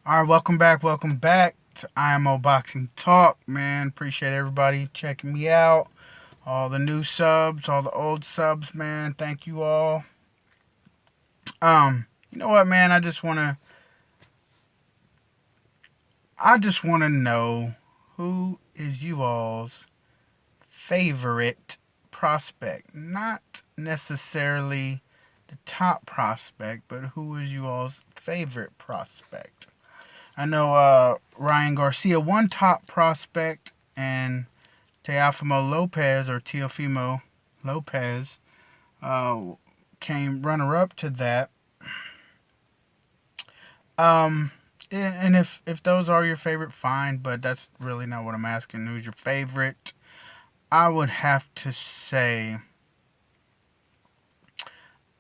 All right, welcome back. Welcome back to IMO Boxing Talk, man. Appreciate everybody checking me out. All the new subs, all the old subs, man. Thank you all. You know what, man? I just wanna know who is you all's favorite prospect. Not necessarily the top prospect, but who is you all's favorite prospect? I know Ryan Garcia, one top prospect, and Teofimo Lopez or Teofimo Lopez uh, came runner up to that. Um, and if those are your favorite, fine. But that's really not what I'm asking. Who's your favorite? I would have to say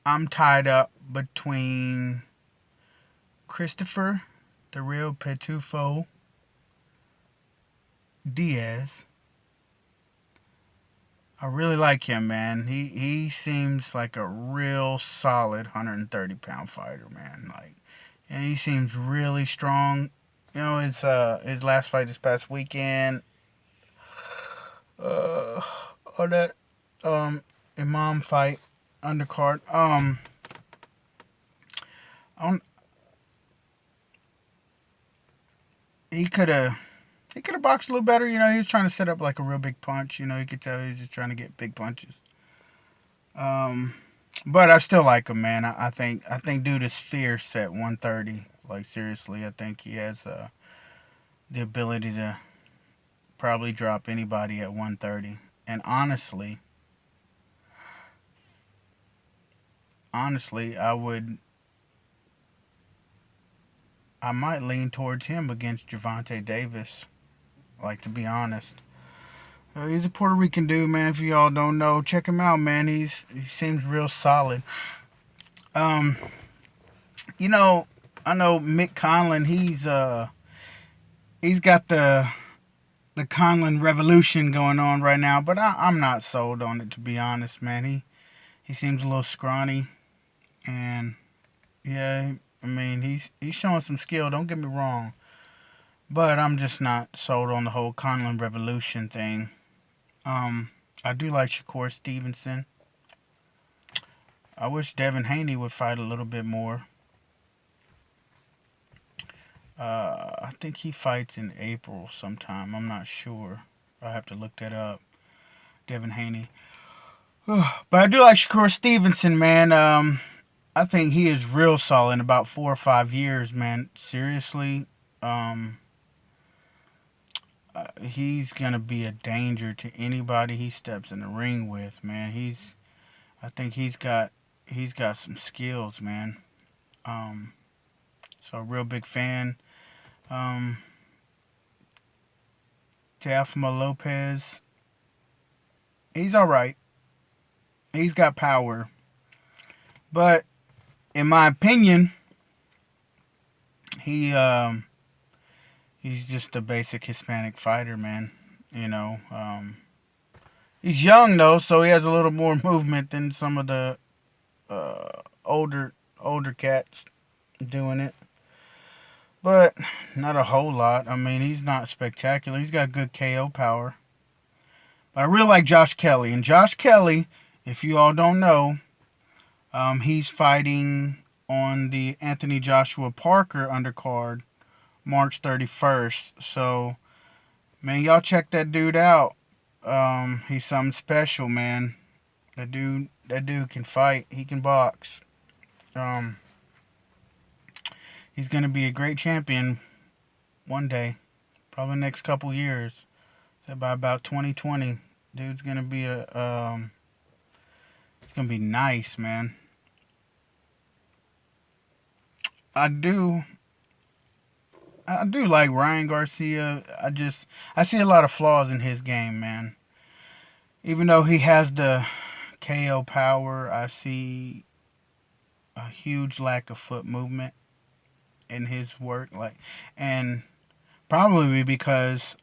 I'm tied up between Christopher, the real Petufo Diaz. I really like him, man. He seems like a real solid 130-pound fighter, man. Like, and he seems really strong. You know, his last fight this past weekend, uh, or that Imam fight undercard. On he could have boxed a little better. You know, he was trying to set up like a real big punch. You know, you could tell he was just trying to get big punches. Um, but I still like him, man. I think dude is fierce at 130. Like seriously, I think he has the ability to probably drop anybody at 130. And honestly, I might lean towards him against Javante Davis. Like to be honest, he's a Puerto Rican dude, man. If y'all don't know, check him out, man. He seems real solid. Um, you know, I know Mick Conlon. He's got the Conlon revolution going on right now, but I'm not sold on it to be honest, man. He seems a little scrawny, and yeah, I mean he's showing some skill. Don't get me wrong, but I'm just not sold on the whole Conlon revolution thing. Um, I do like Shakur Stevenson. I wish Devin Haney would fight a little bit more. I think he fights in April sometime. I'm not sure. I have to look that up. Devin Haney. But I do like Shakur Stevenson, man. I think he is real solid in about 4 or 5 years, man. Seriously, um, he's gonna be a danger to anybody he steps in the ring with, man. I think he's got some skills, man. Um, so a real big fan. Um, Teofimo Lopez, he's all right. He's got power, but in my opinion, he he's just a basic Hispanic fighter, man. You know, he's young though, so he has a little more movement than some of the older cats doing it, but not a whole lot. I mean, he's not spectacular. He's got good KO power. But I really like Josh Kelly, and Josh Kelly, if you all don't know, he's fighting on the Anthony Joshua Parker undercard March 31st. So, man, y'all check that dude out. He's something special, man. That dude can fight. He can box. Um, he's gonna be a great champion one day, probably next couple years. By about 2020, dude's gonna be it's gonna be nice, man. I do, I do like Ryan Garcia. I see a lot of flaws in his game, man. Even though he has the KO power, I see a huge lack of foot movement in his work. And probably because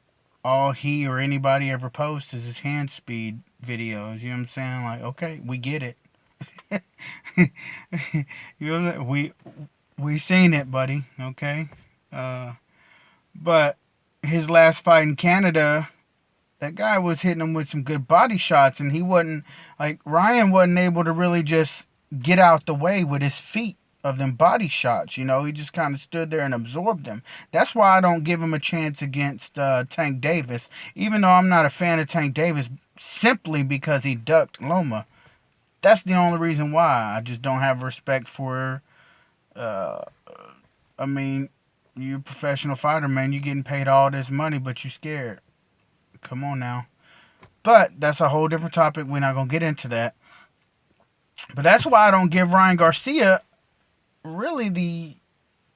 all he or anybody ever posts is his hand speed videos. You know what I'm saying? Like, okay, we get it. You know, we seen it, buddy. Okay. But his last fight in Canada, that guy was hitting him with some good body shots, and he wasn't like Ryan wasn't able to really just get out the way with his feet of them body shots. You know, he just kind of stood there and absorbed them. That's why I don't give him a chance against Tank Davis, even though I'm not a fan of Tank Davis, simply because he ducked Loma. That's the only reason why. I just don't have respect for. Uh, I mean, you a professional fighter, man. You getting paid all this money, but you scared. Come on now. But that's a whole different topic. We're not gonna get into that. But that's why I don't give Ryan Garcia really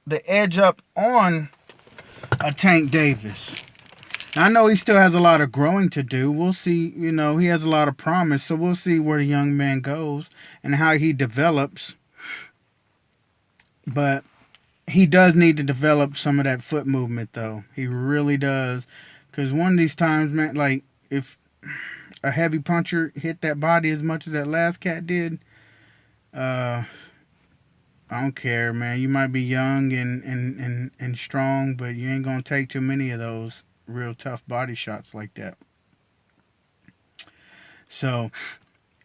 the edge up on a Tank Davis. Now, I know he still has a lot of growing to do. We'll see. You know, he has a lot of promise, so we'll see where the young man goes and how he develops. But he does need to develop some of that foot movement, though. He really does. Because one of these times, man, like, if a heavy puncher hit that body as much as that last cat did, I don't care, man. You might be young and strong, but you ain't going to take too many of those real tough body shots like that. So,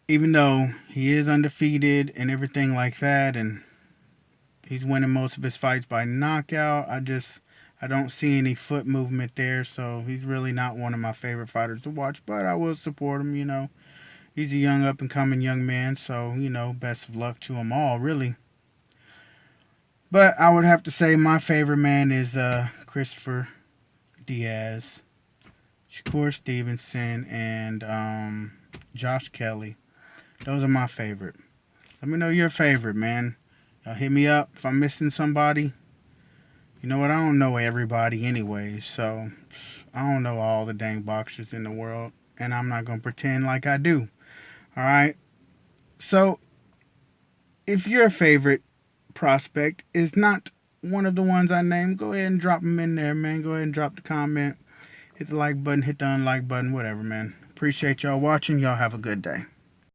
even though he is undefeated and everything like that, and he's winning most of his fights by knockout, I don't see any foot movement there, so he's really not one of my favorite fighters to watch, but I will support him, you know. He's a young up-and-coming young man, so, you know, best of luck to them all, really. But I would have to say my favorite man is Christopher Diaz, Shakur Stevenson, and Josh Kelly. Those are my favorite. Let me know your favorite, man. Hit me up if I'm missing somebody. You know what? I don't know everybody anyway, so I don't know all the dang boxers in the world, and I'm not going to pretend like I do. All right? So, if your favorite prospect is not one of the ones I named, go ahead and drop them in there, man. Go ahead and drop the comment. Hit the like button, hit the unlike button, whatever, man. Appreciate y'all watching. Y'all have a good day.